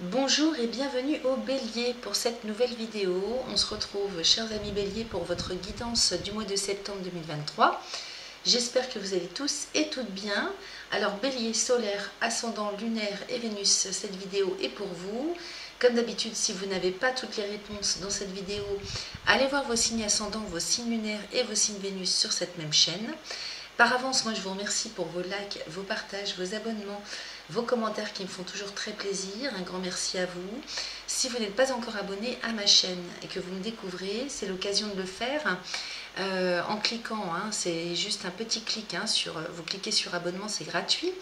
Bonjour et bienvenue au Bélier pour cette nouvelle vidéo. On se retrouve, chers amis Bélier, pour votre guidance du mois de septembre 2023. J'espère que vous allez tous et toutes bien. Alors Bélier, solaire, ascendant, lunaire et Vénus, cette vidéo est pour vous. Comme d'habitude, si vous n'avez pas toutes les réponses dans cette vidéo, allez voir vos signes ascendants, vos signes lunaires et vos signes Vénus sur cette même chaîne. Par avance, moi je vous remercie pour vos likes, vos partages, vos abonnements, vos commentaires qui me font toujours très plaisir. Un grand merci à vous. Si vous n'êtes pas encore abonné à ma chaîne et que vous me découvrez, c'est l'occasion de le faire en cliquant. C'est juste un petit clic. Vous cliquez sur abonnement, c'est gratuit.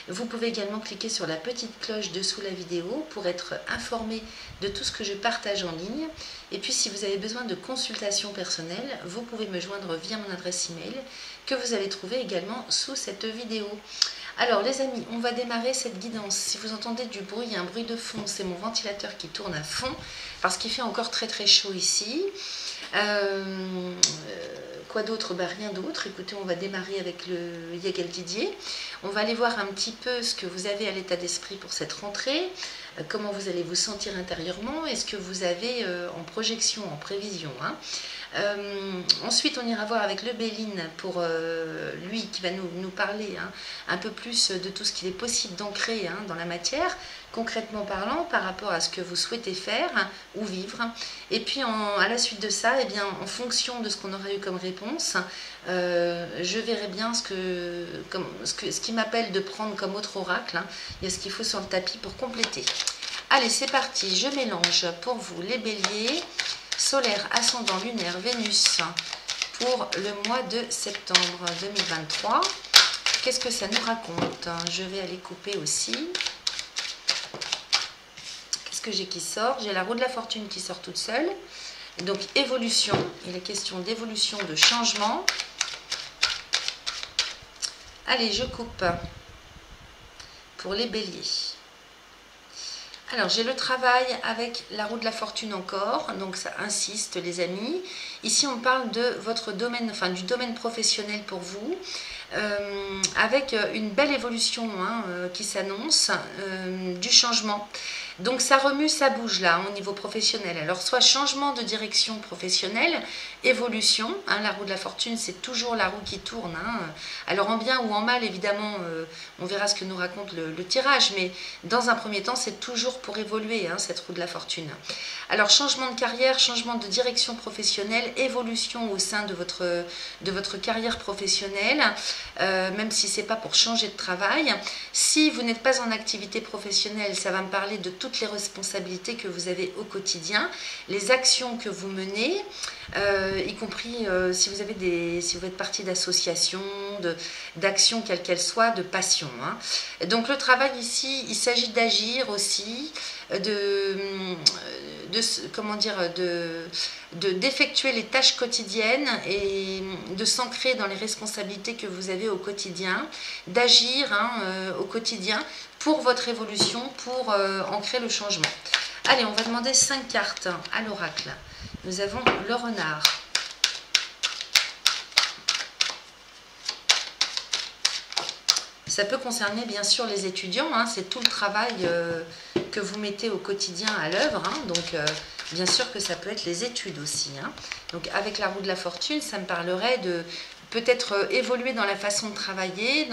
Vous pouvez également cliquer sur la petite cloche dessous la vidéo pour être informé de tout ce que je partage en ligne. Et puis si vous avez besoin de consultations personnelles, vous pouvez me joindre via mon adresse email que vous allez trouver également sous cette vidéo. Alors les amis, on va démarrer cette guidance. Si vous entendez du bruit, un bruit de fond, c'est mon ventilateur qui tourne à fond parce qu'il fait encore très très chaud ici. Quoi d'autre? Rien d'autre. Écoutez, on va démarrer avec le Yagel Didier. On va aller voir un petit peu ce que vous avez à l'état d'esprit pour cette rentrée, comment vous allez vous sentir intérieurement, est-ce que vous avez en projection, en prévision. Ensuite, on ira voir avec le Béline pour lui qui va nous parler un peu plus de tout ce qu'il est possible d'ancrer dans la matière, concrètement parlant, par rapport à ce que vous souhaitez faire ou vivre. Et puis, à la suite de ça, en fonction de ce qu'on aura eu comme réponse, je verrai bien ce qui m'appelle de prendre comme autre oracle. Il y a ce qu'il faut sur le tapis pour compléter. Allez, c'est parti. Je mélange pour vous les béliers, solaire, ascendant, lunaire, Vénus, pour le mois de septembre 2023. Qu'est-ce que ça nous raconte? Je vais aller couper aussi. Qu'est-ce que j'ai qui sort? J'ai la roue de la fortune qui sort toute seule. Donc évolution, il est question d'évolution, de changement. Allez, je coupe pour les béliers. Alors, j'ai le travail avec la roue de la fortune encore, donc ça insiste les amis. Ici, on parle de votre domaine, enfin du domaine professionnel pour vous, avec une belle évolution qui s'annonce, du changement. Donc ça remue, ça bouge là au niveau professionnel. Alors soit changement de direction professionnelle, évolution, la roue de la fortune c'est toujours la roue qui tourne. Alors en bien ou en mal évidemment, on verra ce que nous raconte le tirage, mais dans un premier temps c'est toujours pour évoluer cette roue de la fortune. Alors changement de carrière, changement de direction professionnelle, évolution au sein de votre carrière professionnelle, même si c'est pas pour changer de travail. Si vous n'êtes pas en activité professionnelle, ça va me parler de toutes les responsabilités que vous avez au quotidien, les actions que vous menez, y compris si vous êtes partie d'associations, d'actions quelles qu'elles soient, de passion. Donc le travail ici, il s'agit d'agir aussi, d'effectuer les tâches quotidiennes et de s'ancrer dans les responsabilités que vous avez au quotidien, d'agir au quotidien pour votre évolution, pour ancrer le changement. Allez, on va demander 5 cartes à l'oracle. Nous avons le renard. Ça peut concerner bien sûr les étudiants, c'est tout le travail que vous mettez au quotidien à l'œuvre, donc bien sûr que ça peut être les études aussi. Donc avec la roue de la fortune, ça me parlerait de peut-être évoluer dans la façon de travailler,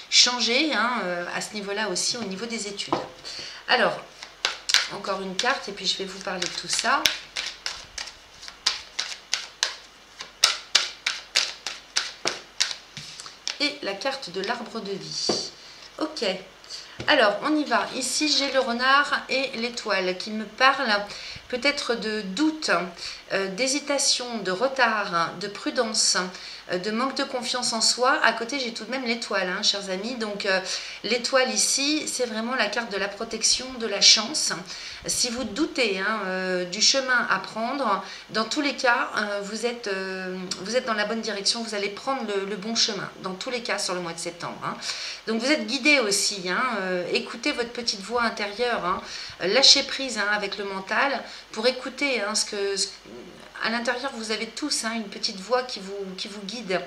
changer à ce niveau-là aussi au niveau des études. Alors, encore une carte et puis je vais vous parler de tout ça. Et la carte de l'arbre de vie. Ok, alors on y va. Ici j'ai le renard et l'étoile qui me parlent peut-être de doute, d'hésitation, de retard, de prudence, de manque de confiance en soi. À côté j'ai tout de même l'étoile, chers amis. Donc l'étoile ici c'est vraiment la carte de la protection, de la chance. Si vous doutez du chemin à prendre, dans tous les cas vous êtes dans la bonne direction, vous allez prendre le bon chemin dans tous les cas sur le mois de septembre. Donc vous êtes guidé aussi, écoutez votre petite voix intérieure, lâchez prise avec le mental. pour écouter hein, à l'intérieur, vous avez tous hein, une petite voix qui vous guide.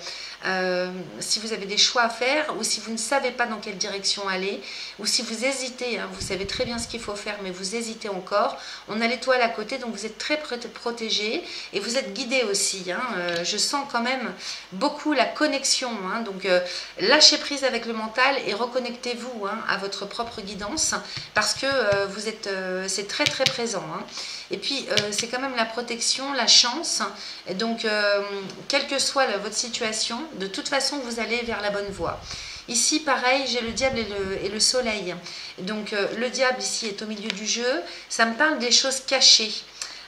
Si vous avez des choix à faire ou si vous ne savez pas dans quelle direction aller ou si vous hésitez, hein, vous savez très bien ce qu'il faut faire mais vous hésitez encore, on a l'étoile à côté donc vous êtes très protégé et vous êtes guidé aussi. Hein, je sens quand même beaucoup la connexion. Hein, donc lâchez prise avec le mental et reconnectez-vous hein, à votre propre guidance parce que c'est très très présent. Hein. Et puis, c'est quand même la protection, la chance. Et donc, quelle que soit votre situation, de toute façon, vous allez vers la bonne voie. Ici, pareil, j'ai le diable et le soleil. Donc, le diable, ici, est au milieu du jeu. Ça me parle des choses cachées.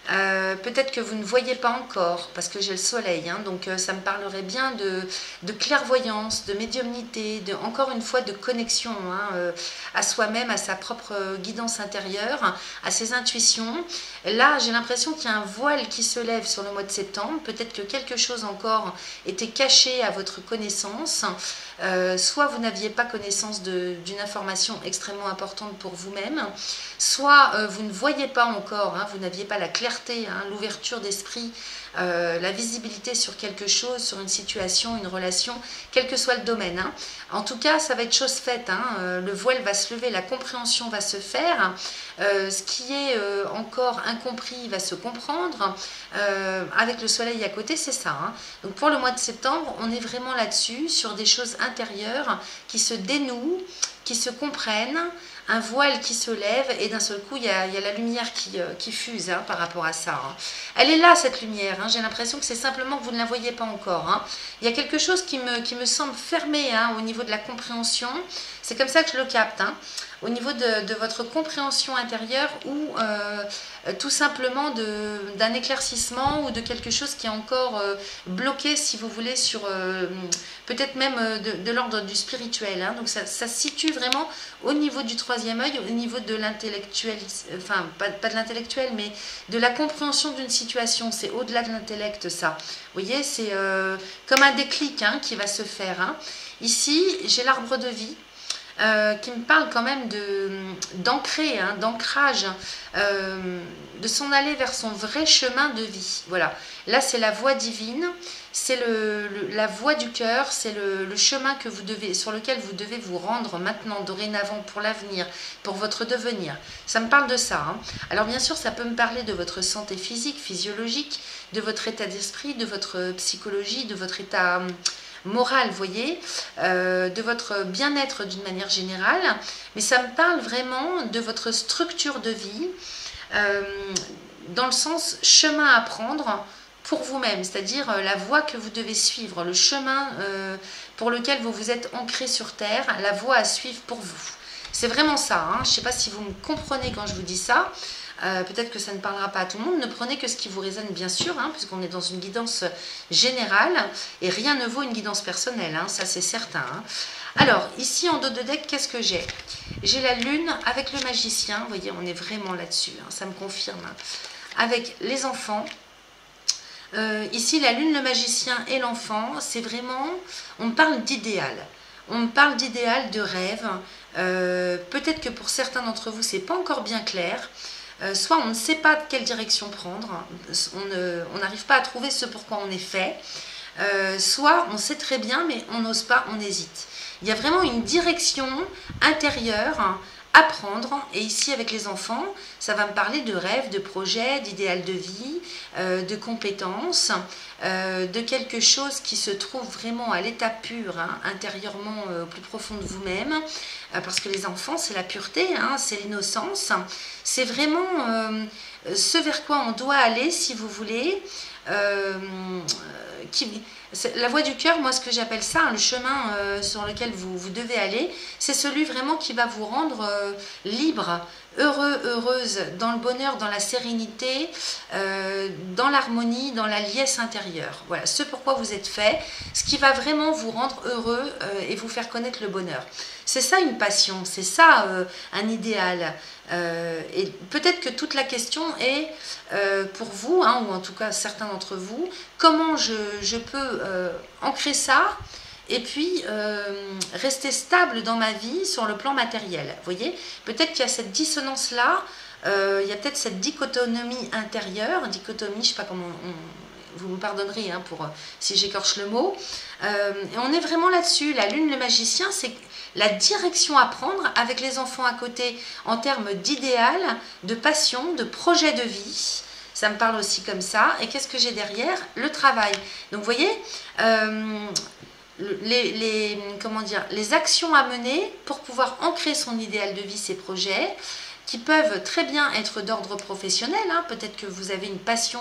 Peut-être que vous ne voyez pas encore parce que j'ai le soleil hein, donc ça me parlerait bien de clairvoyance, de médiumnité, encore une fois de connexion hein, à soi-même, à sa propre guidance intérieure, à ses intuitions. Là j'ai l'impression qu'il y a un voile qui se lève sur le mois de septembre, peut-être que quelque chose encore était caché à votre connaissance, soit vous n'aviez pas connaissance d'une information extrêmement importante pour vous-même, soit vous ne voyez pas encore, hein, vous n'aviez pas la clarté, hein, l'ouverture d'esprit, la visibilité sur quelque chose, sur une situation, une relation, quel que soit le domaine. Hein. En tout cas, ça va être chose faite. Hein. Le voile va se lever, la compréhension va se faire. Ce qui est encore incompris va se comprendre. Avec le soleil à côté, c'est ça. Hein. Donc pour le mois de septembre, on est vraiment là-dessus, sur des choses intérieures qui se dénouent, qui se comprennent, un voile qui se lève et d'un seul coup il y a la lumière qui fuse hein, par rapport à ça. Hein. Elle est là cette lumière, hein. J'ai l'impression que c'est simplement que vous ne la voyez pas encore. Hein. Il y a quelque chose qui me semble fermé hein, au niveau de la compréhension, c'est comme ça que je le capte. Hein. Au niveau de votre compréhension intérieure ou tout simplement d'un éclaircissement ou de quelque chose qui est encore bloqué si vous voulez sur peut-être même de l'ordre du spirituel. Hein. Donc ça se situe vraiment au niveau du troisième œil, au niveau de l'intellectuel, enfin pas de l'intellectuel mais de la compréhension d'une situation, c'est au-delà de l'intellect ça. Vous voyez, c'est comme un déclic hein, qui va se faire. Hein. Ici, j'ai l'arbre de vie. Qui me parle quand même d'ancrer, hein, d'ancrage, de s'en aller vers son vrai chemin de vie. Voilà, là c'est la voie divine, c'est la voie du cœur, c'est le chemin que sur lequel vous devez vous rendre maintenant, dorénavant, pour l'avenir, pour votre devenir. Ça me parle de ça. Hein. Alors bien sûr, ça peut me parler de votre santé physique, physiologique, de votre état d'esprit, de votre psychologie, de votre état morale, vous voyez, de votre bien-être d'une manière générale, mais ça me parle vraiment de votre structure de vie, dans le sens chemin à prendre pour vous-même, c'est-à-dire la voie que vous devez suivre, le chemin pour lequel vous vous êtes ancré sur terre, la voie à suivre pour vous. C'est vraiment ça, hein. Je ne sais pas si vous me comprenez quand je vous dis ça. Peut-être que ça ne parlera pas à tout le monde, ne prenez que ce qui vous résonne bien sûr, hein, puisqu'on est dans une guidance générale, et rien ne vaut une guidance personnelle, hein, ça c'est certain. Hein. Alors, ici en dos de deck, qu'est-ce que j'ai? J'ai la lune avec le magicien, vous voyez, on est vraiment là-dessus, hein, ça me confirme, hein, avec les enfants. Ici, la lune, le magicien et l'enfant, c'est vraiment, on me parle d'idéal. On me parle d'idéal, de rêve. Peut-être que pour certains d'entre vous, c'est pas encore bien clair. Soit on ne sait pas de quelle direction prendre, on n'arrive pas à trouver ce pourquoi on est fait, soit on sait très bien mais on n'ose pas, on hésite. Il y a vraiment une direction intérieure à prendre, et ici avec les enfants, ça va me parler de rêves, de projets, d'idéal de vie, de compétences, de quelque chose qui se trouve vraiment à l'état pur, hein, intérieurement au plus profond de vous-même, parce que les enfants c'est la pureté, hein, c'est l'innocence, c'est vraiment ce vers quoi on doit aller si vous voulez, la voie du cœur, moi ce que j'appelle ça, hein, le chemin sur lequel vous devez aller, c'est celui vraiment qui va vous rendre libre, heureux, heureuse, dans le bonheur, dans la sérénité, dans l'harmonie, dans la liesse intérieure. Voilà, ce pourquoi vous êtes fait, ce qui va vraiment vous rendre heureux et vous faire connaître le bonheur. C'est ça une passion, c'est ça un idéal. Et peut-être que toute la question est pour vous, hein, ou en tout cas certains d'entre vous, comment je peux ancrer ça et puis rester stable dans ma vie sur le plan matériel. Vous voyez, peut-être qu'il y a cette dissonance-là il y a peut-être cette dichotomie intérieure, dichotomie, je ne sais pas comment vous me pardonnerez hein, si j'écorche le mot. Et on est vraiment là-dessus. La lune, le magicien, c'est la direction à prendre avec les enfants à côté en termes d'idéal, de passion, de projet de vie. Ça me parle aussi comme ça. Et qu'est-ce que j'ai derrière? Le travail. Donc, vous voyez, les actions à mener pour pouvoir ancrer son idéal de vie, ses projets, qui peuvent très bien être d'ordre professionnel. Hein. Peut-être que vous avez une passion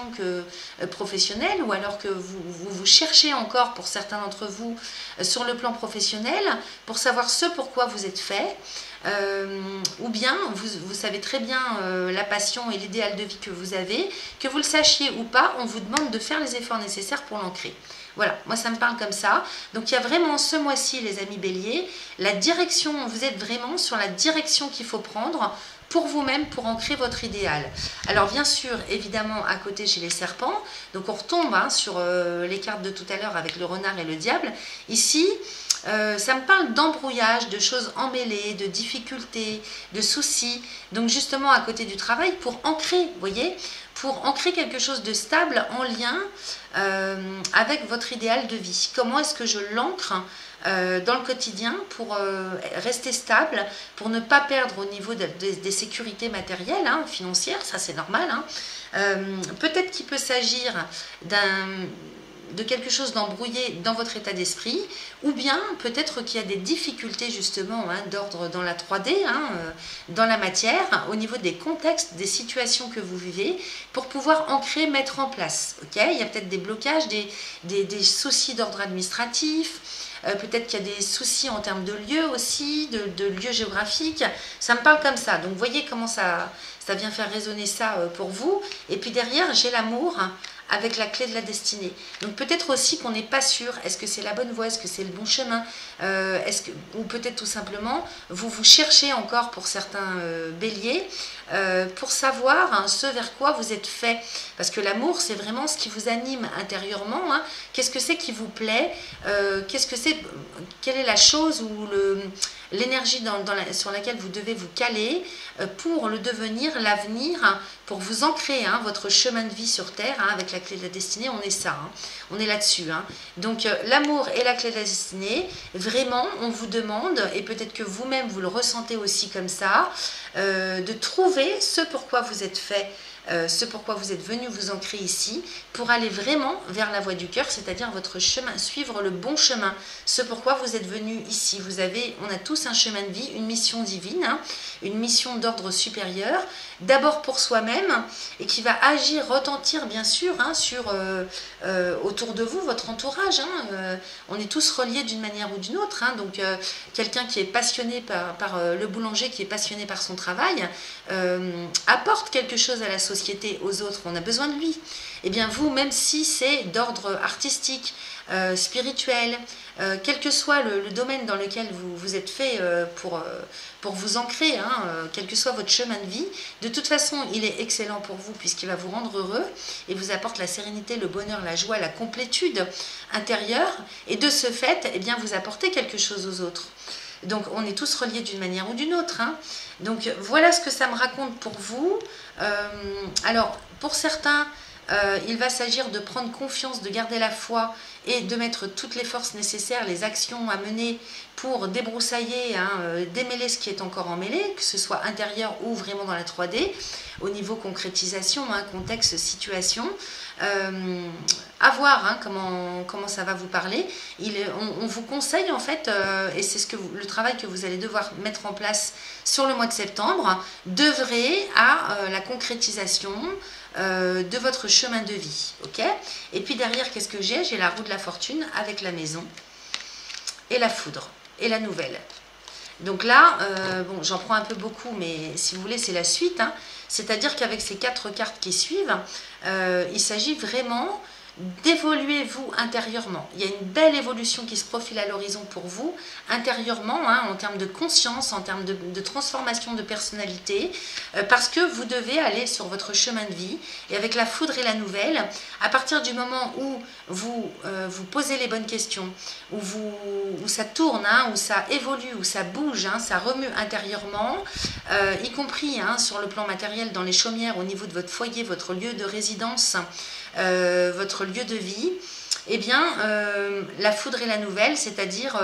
professionnelle ou alors que vous cherchez encore, pour certains d'entre vous, sur le plan professionnel, pour savoir ce pourquoi vous êtes fait. Ou bien vous savez très bien la passion et l'idéal de vie que vous avez, que vous le sachiez ou pas, on vous demande de faire les efforts nécessaires pour l'ancrer. Voilà, moi ça me parle comme ça. Donc il y a vraiment ce mois-ci, les amis béliers, la direction, vous êtes vraiment sur la direction qu'il faut prendre pour vous-même, pour ancrer votre idéal. Alors bien sûr, évidemment, à côté j'ai les serpents, donc on retombe hein, sur les cartes de tout à l'heure avec le renard et le diable. Ici, ça me parle d'embrouillage, de choses emmêlées, de difficultés, de soucis. Donc justement à côté du travail, pour ancrer, vous voyez, pour ancrer quelque chose de stable en lien avec votre idéal de vie. Comment est-ce que je l'ancre dans le quotidien pour rester stable, pour ne pas perdre au niveau des sécurités matérielles, hein, financières, ça c'est normal. Hein. Peut-être qu'il peut s'agir de quelque chose d'embrouillé dans votre état d'esprit, ou bien peut-être qu'il y a des difficultés justement hein, d'ordre dans la 3D, hein, dans la matière, au niveau des contextes, des situations que vous vivez, pour pouvoir ancrer, mettre en place. Okay, il y a peut-être des blocages, des soucis d'ordre administratif, peut-être qu'il y a des soucis en termes de lieu aussi, de lieu géographique. Ça me parle comme ça. Donc, vous voyez comment ça vient faire résonner ça pour vous. Et puis derrière, j'ai l'amour avec la clé de la destinée. Donc, peut-être aussi qu'on n'est pas sûr. Est-ce que c'est la bonne voie? Est-ce que c'est le bon chemin? Ou peut-être tout simplement, vous cherchez encore pour certains béliers, pour savoir hein, ce vers quoi vous êtes fait. Parce que l'amour, c'est vraiment ce qui vous anime intérieurement. Hein. Qu'est-ce que c'est qui vous plaît? Quelle est la chose ou l'énergie sur laquelle vous devez vous caler pour le devenir, l'avenir, hein, pour vous ancrer hein, votre chemin de vie sur Terre, hein, avec la clé de la destinée, on est ça, hein, on est là-dessus. Hein. Donc l'amour et la clé de la destinée, vraiment, on vous demande, et peut-être que vous-même vous le ressentez aussi comme ça, de trouver ce pourquoi vous êtes fait, ce pourquoi vous êtes venu vous ancrer ici, pour aller vraiment vers la voie du cœur, c'est-à-dire votre chemin, suivre le bon chemin, ce pourquoi vous êtes venu ici. On a tous un chemin de vie, une mission divine, hein, une mission d'ordre supérieur, d'abord pour soi-même, et qui va agir, retentir bien sûr hein, autour de vous, votre entourage. Hein, on est tous reliés d'une manière ou d'une autre, hein, donc quelqu'un qui est passionné par le boulanger, qui est passionné par son travail, apporte quelque chose à la société, aux autres, on a besoin de lui. Et bien vous, même si c'est d'ordre artistique, spirituel, quel que soit le domaine dans lequel vous êtes fait pour vous ancrer, hein, quel que soit votre chemin de vie, de toute façon il est excellent pour vous puisqu'il va vous rendre heureux et vous apporte la sérénité, le bonheur, la joie, la complétude intérieure, et de ce fait, eh bien, vous apportez quelque chose aux autres. Donc on est tous reliés d'une manière ou d'une autre. Hein. Donc voilà ce que ça me raconte pour vous. Alors pour certains, il va s'agir de prendre confiance, de garder la foi et de mettre toutes les forces nécessaires, les actions à mener pour débroussailler, hein, démêler ce qui est encore emmêlé, que ce soit intérieur ou vraiment dans la 3D, au niveau concrétisation, hein, contexte, situation. À voir hein, comment ça va vous parler. On vous conseille en fait, et c'est le travail que vous allez devoir mettre en place sur le mois de septembre, d'œuvrer à la concrétisation de votre chemin de vie. Okay, et puis derrière, qu'est-ce que j'ai? J'ai la roue de la fortune avec la maison et la foudre et la nouvelle. Donc là, bon, j'en prends un peu beaucoup, mais si vous voulez, c'est la suite. Hein. C'est-à-dire qu'avec ces 4 cartes qui suivent, il s'agit vraiment d'évoluer vous intérieurement. Il y a une belle évolution qui se profile à l'horizon pour vous, intérieurement, hein, en termes de conscience, en termes de transformation de personnalité, parce que vous devez aller sur votre chemin de vie. Et avec la foudre et la nouvelle, à partir du moment où vous vous posez les bonnes questions, où ça tourne, hein, où ça évolue, où ça bouge, hein, ça remue intérieurement, y compris hein, sur le plan matériel, dans les chaumières, au niveau de votre foyer, votre lieu de résidence, votre lieu de vie, eh bien, la foudre et la nouvelle, c'est-à-dire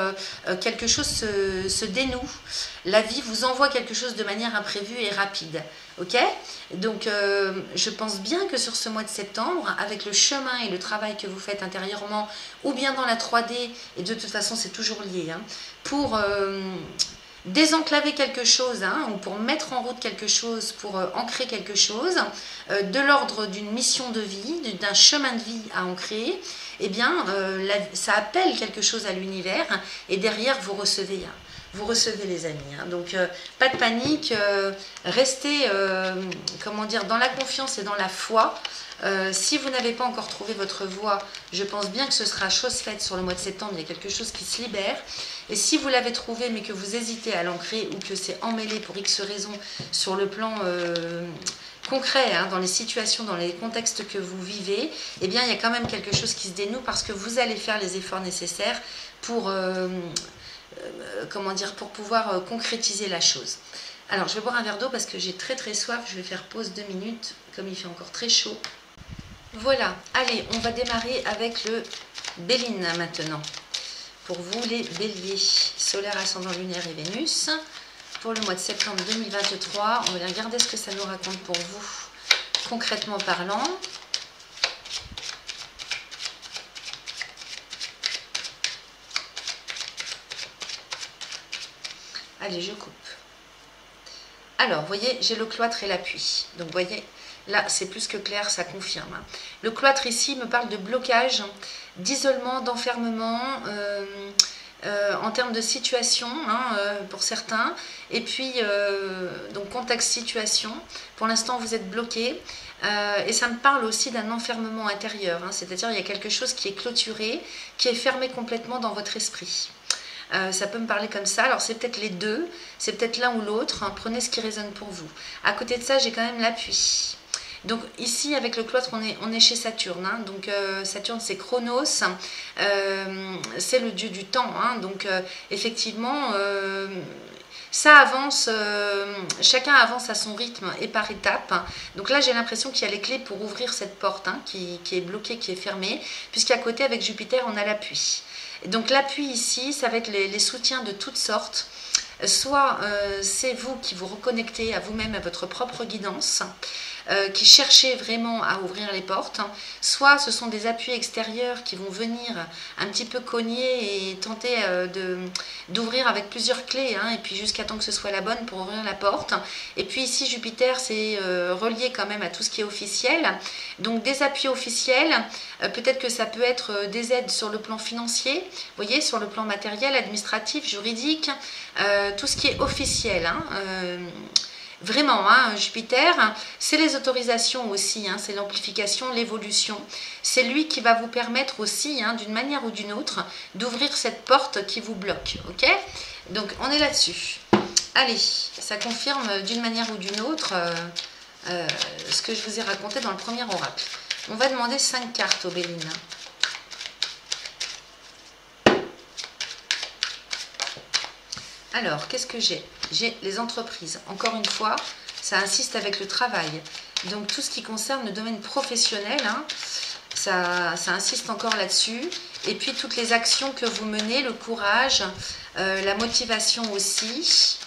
quelque chose se dénoue. La vie vous envoie quelque chose de manière imprévue et rapide. Ok? Donc, je pense bien que sur ce mois de septembre, avec le chemin et le travail que vous faites intérieurement, ou bien dans la 3D, et de toute façon, c'est toujours lié, hein, pour désenclaver quelque chose, hein, ou pour mettre en route quelque chose, pour ancrer quelque chose, de l'ordre d'une mission de vie, d'un chemin de vie à ancrer, eh bien, ça appelle quelque chose à l'univers, et derrière, vous recevez. Hein. Vous recevez les amis. Hein. Donc, pas de panique, restez comment dire, dans la confiance et dans la foi. Si vous n'avez pas encore trouvé votre voie, je pense bien que ce sera chose faite sur le mois de septembre. Il y a quelque chose qui se libère. Et si vous l'avez trouvé mais que vous hésitez à l'ancrer ou que c'est emmêlé pour X raisons sur le plan concret, hein, dans les situations, dans les contextes que vous vivez, eh bien il y a quand même quelque chose qui se dénoue parce que vous allez faire les efforts nécessaires pour... comment dire, pour pouvoir concrétiser la chose. Alors, je vais boire un verre d'eau parce que j'ai très très soif. Je vais faire pause 2 minutes, comme il fait encore très chaud. Voilà, allez, on va démarrer avec le Béline maintenant. Pour vous, les béliers, solaire, ascendant, lunaire et Vénus. Pour le mois de septembre 2023, on va regarder ce que ça nous raconte pour vous, concrètement parlant. Allez, je coupe. Alors, vous voyez, j'ai le cloître et l'appui. Donc, vous voyez, là, c'est plus que clair, ça confirme. Le cloître ici me parle de blocage, d'isolement, d'enfermement, en termes de situation, hein, pour certains. Et puis, donc, contexte situation. Pour l'instant, vous êtes bloqué. Et ça me parle aussi d'un enfermement intérieur. Hein, c'est-à-dire, il y a quelque chose qui est clôturé, qui est fermé complètement dans votre esprit. Ça peut me parler comme ça, alors c'est peut-être les deux, c'est peut-être l'un ou l'autre, hein, prenez ce qui résonne pour vous. À côté de ça, j'ai quand même l'appui. Donc ici, avec le cloître, on est chez Saturne, hein, donc Saturne c'est Chronos, c'est le dieu du temps, hein, donc effectivement, ça avance, chacun avance à son rythme et par étapes. Donc là, j'ai l'impression qu'il y a les clés pour ouvrir cette porte, hein, qui est bloquée, qui est fermée, puisqu'à côté, avec Jupiter, on a l'appui. Donc l'appui ici, ça va être les soutiens de toutes sortes. Soit c'est vous qui vous reconnectez à vous-même, à votre propre guidance, qui cherchez vraiment à ouvrir les portes, soit ce sont des appuis extérieurs qui vont venir un petit peu cogner et tenter d'ouvrir avec plusieurs clés, hein, et puis jusqu'à temps que ce soit la bonne pour ouvrir la porte. Et puis ici Jupiter, c'est relié quand même à tout ce qui est officiel, donc des appuis officiels, peut-être que ça peut être des aides sur le plan financier, vous voyez, sur le plan matériel, administratif, juridique, tout ce qui est officiel, hein, vraiment, hein, Jupiter, c'est les autorisations aussi, hein, c'est l'amplification, l'évolution. C'est lui qui va vous permettre aussi, hein, d'une manière ou d'une autre, d'ouvrir cette porte qui vous bloque. Ok? Donc, on est là-dessus. Allez, ça confirme d'une manière ou d'une autre ce que je vous ai raconté dans le premier oracle. On va demander 5 cartes au Béline. Alors, qu'est-ce que j'ai? J'ai les entreprises. Encore une fois, ça insiste avec le travail. Donc, tout ce qui concerne le domaine professionnel, hein, ça insiste encore là-dessus. Et puis, toutes les actions que vous menez, le courage, la motivation aussi,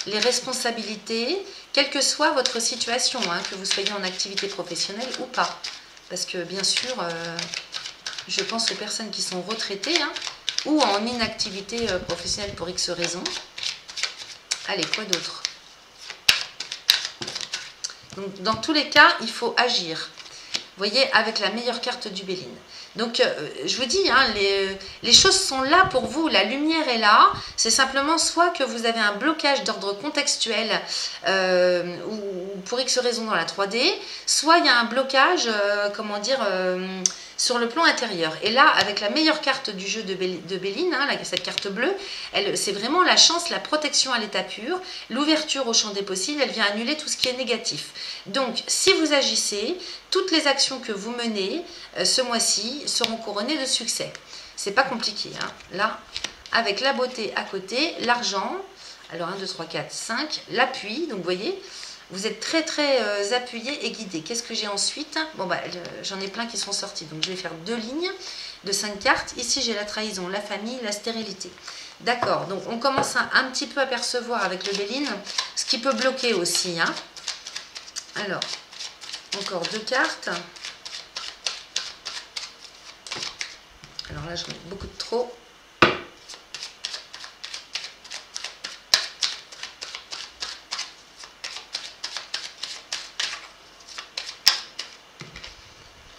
les responsabilités, quelle que soit votre situation, hein, que vous soyez en activité professionnelle ou pas. Parce que, bien sûr, je pense aux personnes qui sont retraitées, hein, ou en inactivité professionnelle pour X raisons. Allez, quoi d'autre? Donc, dans tous les cas, il faut agir. Vous voyez, avec la meilleure carte du Béline. Donc, je vous dis, hein, les choses sont là pour vous. La lumière est là. C'est simplement soit que vous avez un blocage d'ordre contextuel ou pour X raisons dans la 3D, soit il y a un blocage, comment dire, sur le plan intérieur. Et là, avec la meilleure carte du jeu de Béline, hein, cette carte bleue, c'est vraiment la chance, la protection à l'état pur, l'ouverture au champ des possibles, elle vient annuler tout ce qui est négatif. Donc, si vous agissez, toutes les actions que vous menez ce mois-ci seront couronnées de succès. C'est pas compliqué, hein. Là, avec la beauté à côté, l'argent, alors 1, 2, 3, 4, 5, l'appui, donc vous voyez, vous êtes très très appuyé et guidé. Qu'est-ce que j'ai ensuite? Bon, bah, j'en ai plein qui sont sortis, donc je vais faire 2 lignes de 5 cartes. Ici, j'ai la trahison, la famille, la stérilité. D'accord, donc on commence un petit peu à percevoir avec le Béline ce qui peut bloquer aussi, hein. Alors, encore 2 cartes. Alors là, je mets beaucoup de trop.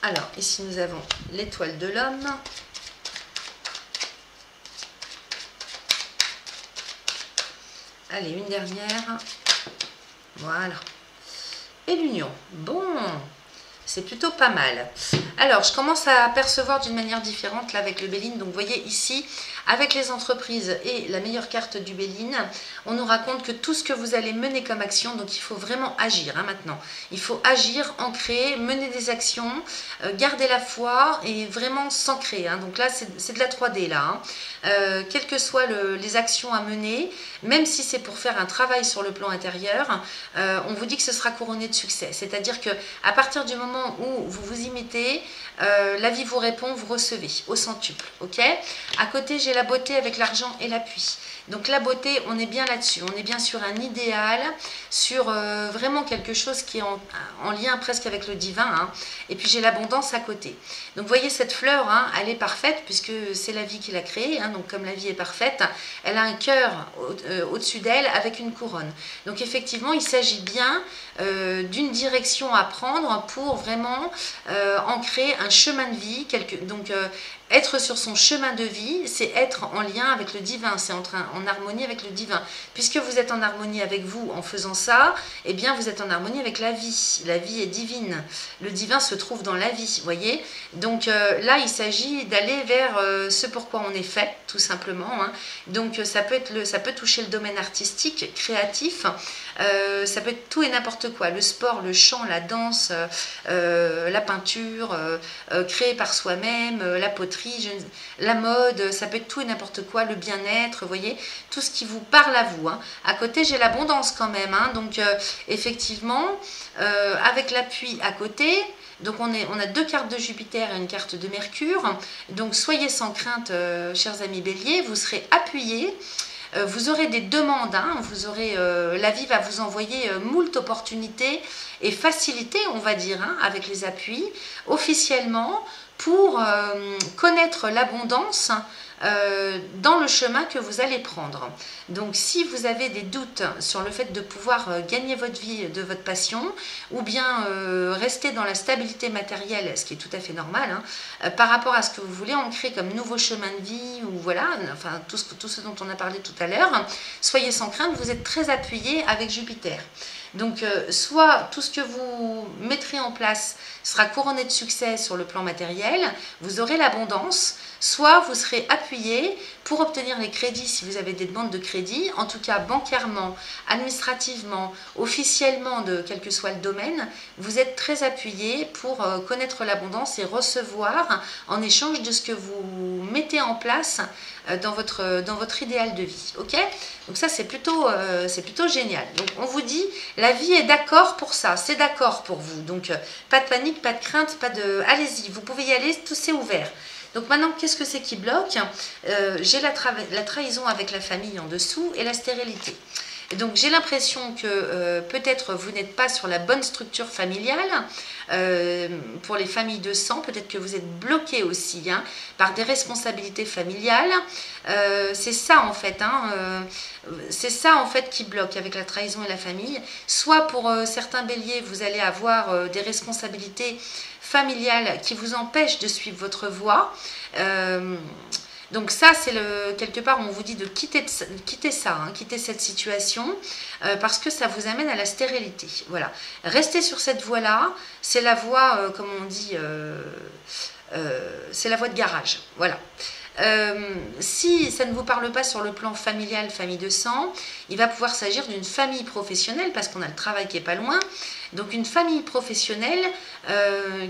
Alors, ici, nous avons l'étoile de l'homme. Allez, une dernière. Voilà. Et l'union. Bon, c'est plutôt pas mal. Alors, je commence à apercevoir d'une manière différente là avec le Béline. Donc, vous voyez ici, avec les entreprises et la meilleure carte du Béline, on nous raconte que tout ce que vous allez mener comme action, donc il faut vraiment agir hein, maintenant. Il faut agir, ancrer, mener des actions, garder la foi et vraiment s'ancrer. Hein. Donc là, c'est de la 3D là. Hein. Quelles que soient les actions à mener, même si c'est pour faire un travail sur le plan intérieur, on vous dit que ce sera couronné de succès. C'est-à-dire que à partir du moment où vous vous y mettez, la vie vous répond, vous recevez au centuple. Ok. À côté, j'ai la beauté avec l'argent et l'appui. Donc la beauté, on est bien là-dessus, on est bien sur un idéal, sur vraiment quelque chose qui est en lien presque avec le divin. Hein. Et puis j'ai l'abondance à côté. Donc vous voyez cette fleur, hein, elle est parfaite puisque c'est la vie qui l'a créée. Hein, donc comme la vie est parfaite, elle a un cœur au-dessus d'elle avec une couronne. Donc effectivement, il s'agit bien d'une direction à prendre pour vraiment ancrer un chemin de vie. Être sur son chemin de vie, c'est être en lien avec le divin, c'est en harmonie avec le divin. Puisque vous êtes en harmonie avec vous en faisant ça, eh bien vous êtes en harmonie avec la vie. La vie est divine. Le divin se trouve dans la vie, vous voyez. Donc là, il s'agit d'aller vers ce pourquoi on est fait, tout simplement. Hein. Donc ça peut toucher le domaine artistique, créatif. Ça peut être tout et n'importe quoi. Le sport, le chant, la danse, la peinture, créer par soi-même, la poterie, la mode, ça peut être tout et n'importe quoi, le bien-être, vous voyez, tout ce qui vous parle à vous. Hein. À côté, j'ai l'abondance quand même, hein, donc effectivement, avec l'appui à côté, donc on a 2 cartes de Jupiter et une carte de Mercure, donc soyez sans crainte, chers amis Bélier, vous serez appuyés. Vous aurez des demandes, hein, la vie va vous envoyer moult opportunités et facilités, on va dire, hein, avec les appuis, officiellement, pour connaître l'abondance dans le chemin que vous allez prendre. Donc si vous avez des doutes sur le fait de pouvoir gagner votre vie de votre passion ou bien rester dans la stabilité matérielle, ce qui est tout à fait normal, hein, par rapport à ce que vous voulez ancrer comme nouveau chemin de vie ou voilà, enfin tout ce dont on a parlé tout à l'heure, soyez sans crainte, vous êtes très appuyé avec Jupiter. Donc, soit tout ce que vous mettrez en place sera couronné de succès sur le plan matériel, vous aurez l'abondance, soit vous serez appuyé pour obtenir les crédits si vous avez des demandes de crédit, en tout cas bancairement, administrativement, officiellement, de quel que soit le domaine, vous êtes très appuyé pour connaître l'abondance et recevoir en échange de ce que vous mettez en place dans votre idéal de vie. Ok? Donc ça, c'est plutôt génial. Donc on vous dit, la vie est d'accord pour ça, c'est d'accord pour vous. Donc pas de panique, pas de crainte, allez-y, vous pouvez y aller, tout c'est ouvert. Donc maintenant, qu'est-ce que c'est qui bloque? J'ai la trahison avec la famille en dessous et la stérilité. Et donc j'ai l'impression que peut-être vous n'êtes pas sur la bonne structure familiale. Pour les familles de sang, peut-être que vous êtes bloqué aussi hein, par des responsabilités familiales. C'est ça en fait, hein, c'est ça en fait qui bloque avec la trahison et la famille. Soit pour certains béliers, vous allez avoir des responsabilités familiales qui vous empêchent de suivre votre voie. Donc ça, c'est quelque part, on vous dit de quitter ça, hein, quitter cette situation, parce que ça vous amène à la stérilité. Voilà. Restez sur cette voie-là, c'est la voie, comme on dit, c'est la voie de garage. Voilà. Si ça ne vous parle pas sur le plan familial, famille de sang, il va pouvoir s'agir d'une famille professionnelle parce qu'on a le travail qui est pas loin. Donc une famille professionnelle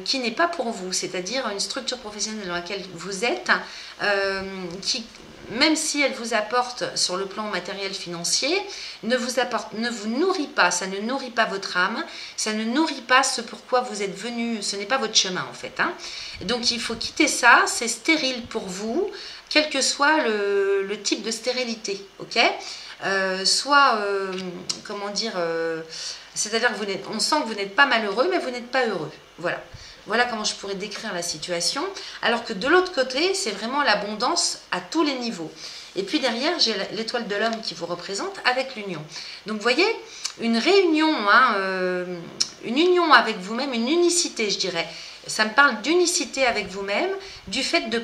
qui n'est pas pour vous, c'est-à-dire une structure professionnelle dans laquelle vous êtes, qui, même si elle vous apporte sur le plan matériel financier, ne vous nourrit pas, ça ne nourrit pas votre âme, ça ne nourrit pas ce pourquoi vous êtes venu, ce n'est pas votre chemin en fait. Hein. Donc il faut quitter ça, c'est stérile pour vous, quel que soit le type de stérilité, ok, comment dire, c'est-à-dire qu'on sent que vous n'êtes pas malheureux, mais vous n'êtes pas heureux, voilà. Voilà comment je pourrais décrire la situation. Alors que de l'autre côté, c'est vraiment l'abondance à tous les niveaux. Et puis derrière, j'ai l'étoile de l'homme qui vous représente avec l'union. Donc vous voyez, une réunion, hein, une union avec vous-même, une unicité, je dirais. Ça me parle d'unicité avec vous-même, du fait de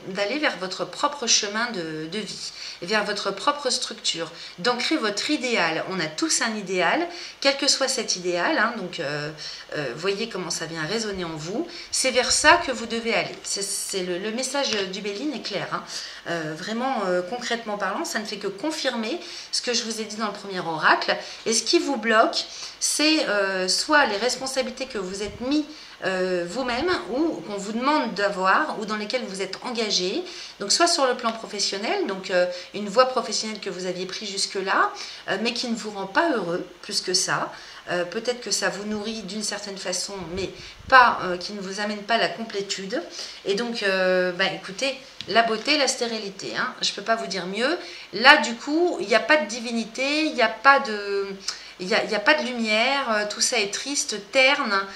d'aller vers votre propre chemin de vie, vers votre propre structure, d'ancrer votre idéal. On a tous un idéal, quel que soit cet idéal, hein, donc voyez comment ça vient résonner en vous, c'est vers ça que vous devez aller. Le message du Béline est clair, hein. Vraiment concrètement parlant, ça ne fait que confirmer ce que je vous ai dit dans le premier oracle, et ce qui vous bloque, c'est soit les responsabilités que vous êtes mis vous-même ou qu'on vous demande d'avoir ou dans lesquelles vous êtes engagé, donc soit sur le plan professionnel, donc une voie professionnelle que vous aviez prise jusque-là, mais qui ne vous rend pas heureux plus que ça. Peut-être que ça vous nourrit d'une certaine façon, mais pas qui ne vous amène pas à la complétude. Et donc, écoutez, la beauté, la stérilité, hein, je ne peux pas vous dire mieux. Là, du coup, il n'y a pas de divinité, il n'y a pas de... Il n'y a pas de lumière, tout ça est triste, terne.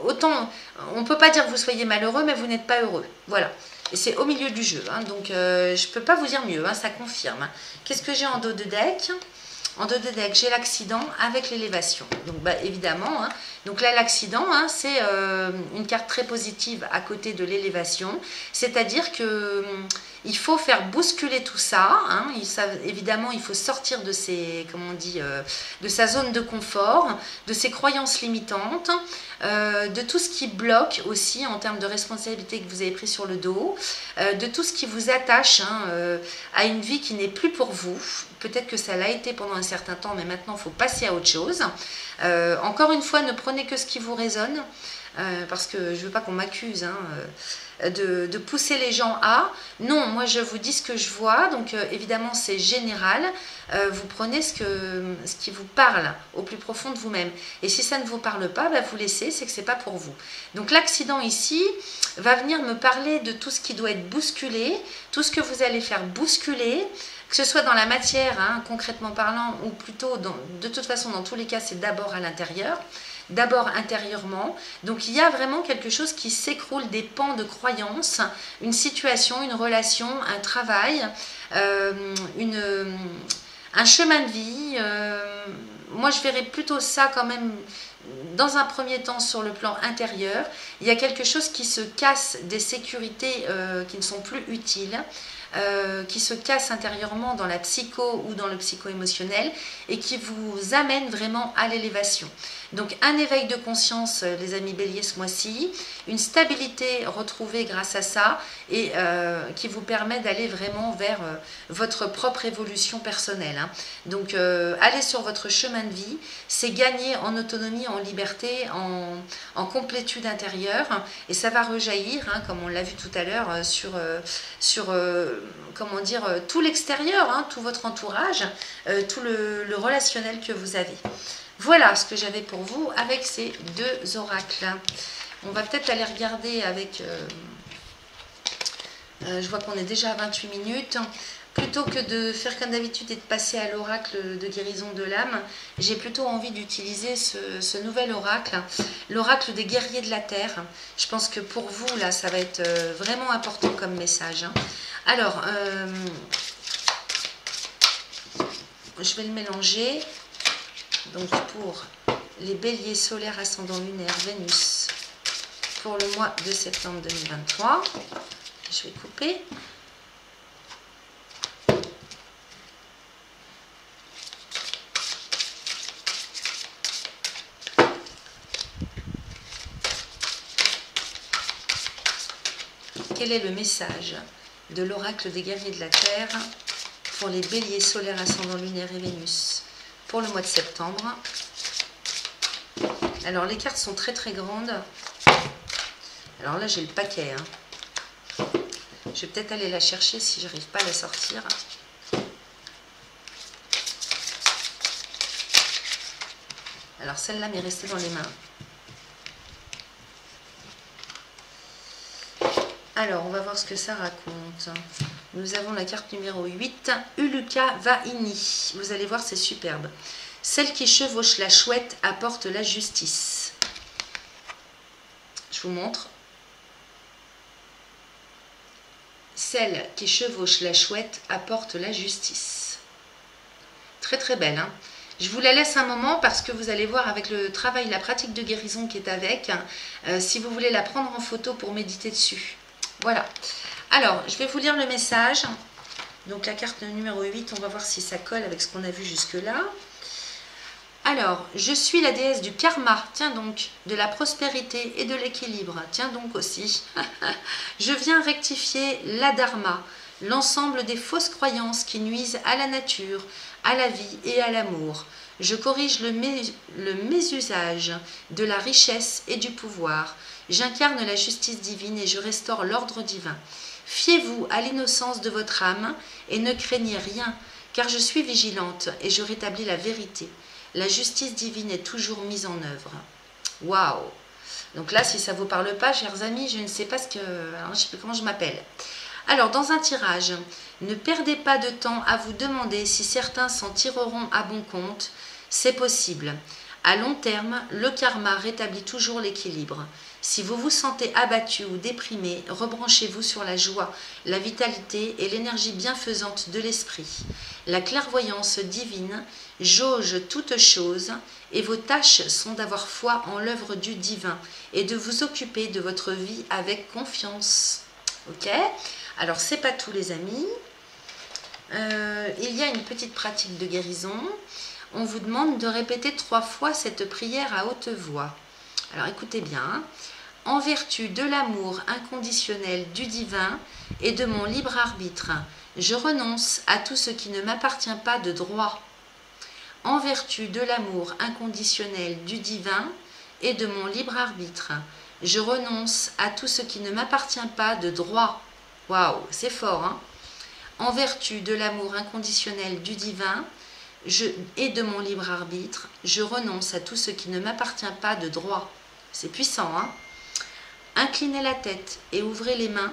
Autant, on ne peut pas dire que vous soyez malheureux, mais vous n'êtes pas heureux. Voilà. Et c'est au milieu du jeu. Hein, donc, je ne peux pas vous dire mieux, hein, ça confirme. Qu'est-ce que j'ai en dos de deck ? En dos de deck, j'ai l'accident avec l'élévation. Donc, évidemment, hein, donc là, l'accident, hein, c'est une carte très positive à côté de l'élévation. C'est-à-dire que il faut faire bousculer tout ça. Hein, évidemment, il faut sortir de de sa zone de confort, de ses croyances limitantes, de tout ce qui bloque aussi en termes de responsabilité que vous avez pris sur le dos, de tout ce qui vous attache à une vie qui n'est plus pour vous. Peut-être que ça l'a été pendant un certain temps, mais maintenant, il faut passer à autre chose. Encore une fois, ne prenez que ce qui vous résonne, parce que je ne veux pas qu'on m'accuse de pousser les gens à... Non, moi, je vous dis ce que je vois, donc évidemment, c'est général. Vous prenez ce qui vous parle au plus profond de vous-même. Et si ça ne vous parle pas, vous laissez, c'est que ce n'est pas pour vous. Donc l'accident ici va venir me parler de tout ce qui doit être bousculé, tout ce que vous allez faire bousculer, que ce soit dans la matière, hein, concrètement parlant, ou plutôt, de toute façon, dans tous les cas, c'est d'abord à l'intérieur, d'abord intérieurement. Donc il y a vraiment quelque chose qui s'écroule, des pans de croyances, une situation, une relation, un travail, un chemin de vie. Moi, je verrais plutôt ça quand même dans un premier temps sur le plan intérieur. Il y a quelque chose qui se casse, des sécurités qui ne sont plus utiles, qui se casse intérieurement dans la psycho ou dans le psycho-émotionnel et qui vous amène vraiment à l'élévation. Donc un éveil de conscience, les amis béliers, ce mois-ci, une stabilité retrouvée grâce à ça et qui vous permet d'aller vraiment vers votre propre évolution personnelle. Hein. Donc aller sur votre chemin de vie, c'est gagner en autonomie, en liberté, en complétude intérieure et ça va rejaillir, hein, comme on l'a vu tout à l'heure, sur comment dire, tout l'extérieur, hein, tout votre entourage, tout le relationnel que vous avez. Voilà ce que j'avais pour vous avec ces deux oracles. On va peut-être aller regarder avec... je vois qu'on est déjà à 28 minutes. Plutôt que de faire comme d'habitude et de passer à l'oracle de guérison de l'âme, j'ai plutôt envie d'utiliser ce nouvel oracle, l'oracle des guerriers de la terre. Je pense que pour vous, là, ça va être vraiment important comme message. Hein. Alors, je vais le mélanger. Donc pour les béliers solaires, ascendant lunaire, Vénus, pour le mois de septembre 2023, je vais couper. quel est le message de l'oracle des guerriers de la Terre pour les béliers solaires, ascendant lunaire et Vénus pour le mois de septembre? Alors les cartes sont très très grandes. Alors là j'ai le paquet. Je vais peut-être aller la chercher si j'arrive pas à la sortir. Alors celle-là m'est restée dans les mains. Alors on va voir ce que ça raconte. Nous avons la carte numéro 8, Uluka Vaini. Vous allez voir, c'est superbe. Celle qui chevauche la chouette apporte la justice. Je vous montre. Celle qui chevauche la chouette apporte la justice. Très très belle, hein. Je vous la laisse un moment parce que vous allez voir avec le travail, la pratique de guérison qui est avec, si vous voulez la prendre en photo pour méditer dessus. Voilà. Alors, je vais vous lire le message. Donc la carte numéro 8, on va voir si ça colle avec ce qu'on a vu jusque-là. Alors, je suis la déesse du karma, tiens donc, de la prospérité et de l'équilibre, tiens donc aussi. Je viens rectifier l'adharma, l'ensemble des fausses croyances qui nuisent à la nature, à la vie et à l'amour. Je corrige le mésusage de la richesse et du pouvoir. J'incarne la justice divine et je restaure l'ordre divin. Fiez-vous à l'innocence de votre âme et ne craignez rien, car je suis vigilante et je rétablis la vérité. La justice divine est toujours mise en œuvre. Waouh! Donc là, si ça ne vous parle pas, chers amis, je ne sais pas je ne sais plus comment je m'appelle. Alors, dans un tirage, ne perdez pas de temps à vous demander si certains s'en tireront à bon compte. C'est possible. À long terme, le karma rétablit toujours l'équilibre. Si vous vous sentez abattu ou déprimé, rebranchez-vous sur la joie, la vitalité et l'énergie bienfaisante de l'esprit. La clairvoyance divine jauge toutes choses et vos tâches sont d'avoir foi en l'œuvre du divin et de vous occuper de votre vie avec confiance. Ok? Alors, c'est pas tout, les amis. Il y a une petite pratique de guérison. On vous demande de répéter 3 fois cette prière à haute voix. Alors, écoutez bien. En vertu de l'amour inconditionnel du divin et de mon libre arbitre, je renonce à tout ce qui ne m'appartient pas de droit. En vertu de l'amour inconditionnel du divin et de mon libre arbitre, je renonce à tout ce qui ne m'appartient pas de droit. Waouh, c'est fort, hein? En vertu de l'amour inconditionnel du divin et de mon libre arbitre, je renonce à tout ce qui ne m'appartient pas de droit. C'est puissant, hein? Inclinez la tête et ouvrez les mains,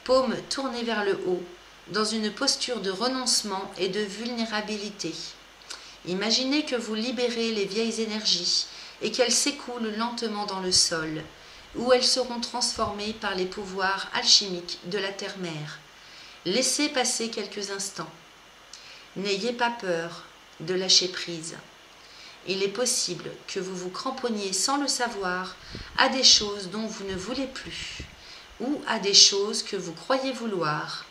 paumes tournées vers le haut, dans une posture de renoncement et de vulnérabilité. Imaginez que vous libérez les vieilles énergies et qu'elles s'écoulent lentement dans le sol, où elles seront transformées par les pouvoirs alchimiques de la terre-mère. Laissez passer quelques instants. N'ayez pas peur de lâcher prise. Il est possible que vous vous cramponniez sans le savoir à des choses dont vous ne voulez plus, ou à des choses que vous croyez vouloir,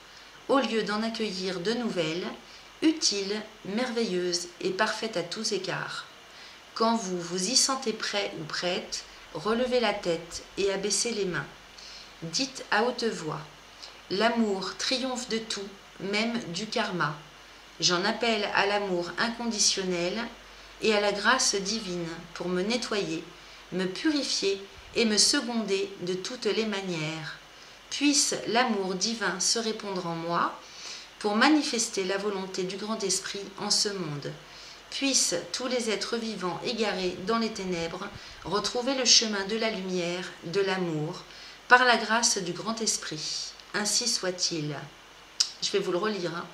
au lieu d'en accueillir de nouvelles, utiles, merveilleuses et parfaites à tous égards. Quand vous vous y sentez prêt ou prête, relevez la tête et abaissez les mains. Dites à haute voix, « L'amour triomphe de tout, même du karma. J'en appelle à l'amour inconditionnel et à la grâce divine pour me nettoyer, me purifier et me seconder de toutes les manières. Puisse l'amour divin se répandre en moi pour manifester la volonté du grand esprit en ce monde. Puissent tous les êtres vivants égarés dans les ténèbres retrouver le chemin de la lumière, de l'amour, par la grâce du grand esprit. Ainsi soit-il. » Je vais vous le relire. Hein.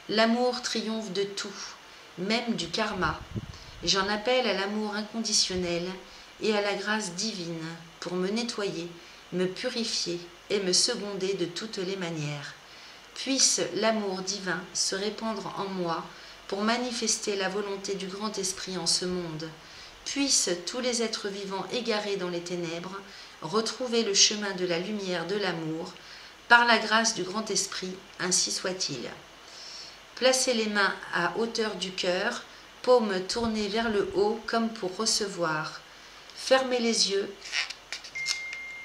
L'amour triomphe de tout, même du karma. J'en appelle à l'amour inconditionnel et à la grâce divine pour me nettoyer, me purifier et me seconder de toutes les manières. Puisse l'amour divin se répandre en moi pour manifester la volonté du grand esprit en ce monde. Puissent tous les êtres vivants égarés dans les ténèbres retrouver le chemin de la lumière de l'amour par la grâce du grand esprit, ainsi soit-il. Placez les mains à hauteur du cœur, paumes tournées vers le haut comme pour recevoir. Fermez les yeux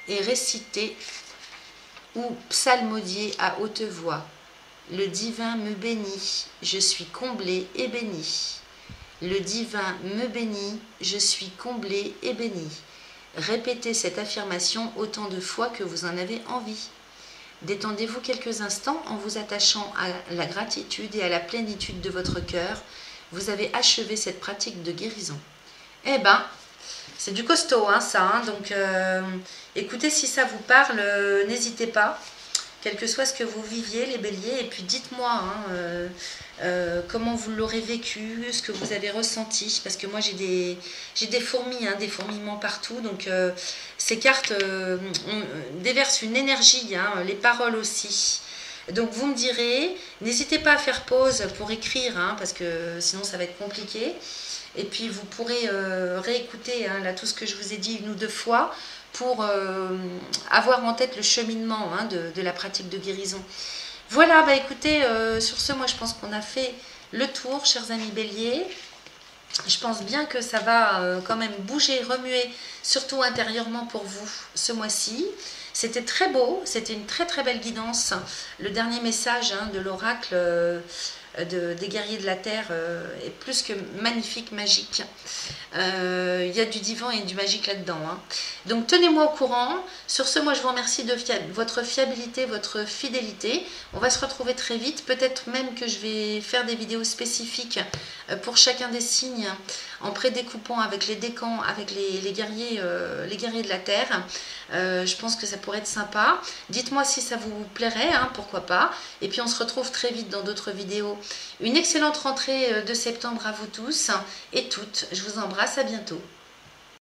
et récitez ou psalmodier à haute voix. Le divin me bénit, je suis comblé et béni. Le divin me bénit, je suis comblé et béni. Répétez cette affirmation autant de fois que vous en avez envie. Détendez-vous quelques instants en vous attachant à la gratitude et à la plénitude de votre cœur. Vous avez achevé cette pratique de guérison. Eh ben, c'est du costaud, hein, ça. Hein, donc, écoutez, si ça vous parle, n'hésitez pas, quel que soit ce que vous viviez, les béliers. Et puis, dites-moi comment vous l'aurez vécu, ce que vous avez ressenti. Parce que moi, j'ai des fourmis, hein, des fourmillements partout. Donc, ces cartes déversent une énergie, hein, les paroles aussi. Donc, vous me direz, n'hésitez pas à faire pause pour écrire, hein, parce que sinon, ça va être compliqué. Et puis vous pourrez réécouter hein, là, tout ce que je vous ai dit 1 ou 2 fois pour avoir en tête le cheminement hein, de la pratique de guérison. Voilà, bah écoutez, sur ce, moi je pense qu'on a fait le tour, chers amis béliers. Je pense bien que ça va quand même bouger, remuer, surtout intérieurement pour vous ce mois-ci. C'était très beau, c'était une très très belle guidance. Le dernier message hein, de l'oracle des guerriers de la terre est plus que magnifique, magique. Il y a du divin et du magique là-dedans. Hein. Donc tenez-moi au courant. Sur ce, moi je vous remercie de votre fiabilité, votre fidélité. On va se retrouver très vite. Peut-être même que je vais faire des vidéos spécifiques pour chacun des signes en prédécoupant avec les décans, avec les guerriers de la terre. Je pense que ça pourrait être sympa. Dites-moi si ça vous plairait, hein, pourquoi pas. Et puis on se retrouve très vite dans d'autres vidéos. Une excellente rentrée de septembre à vous tous et toutes. Je vous embrasse, à bientôt.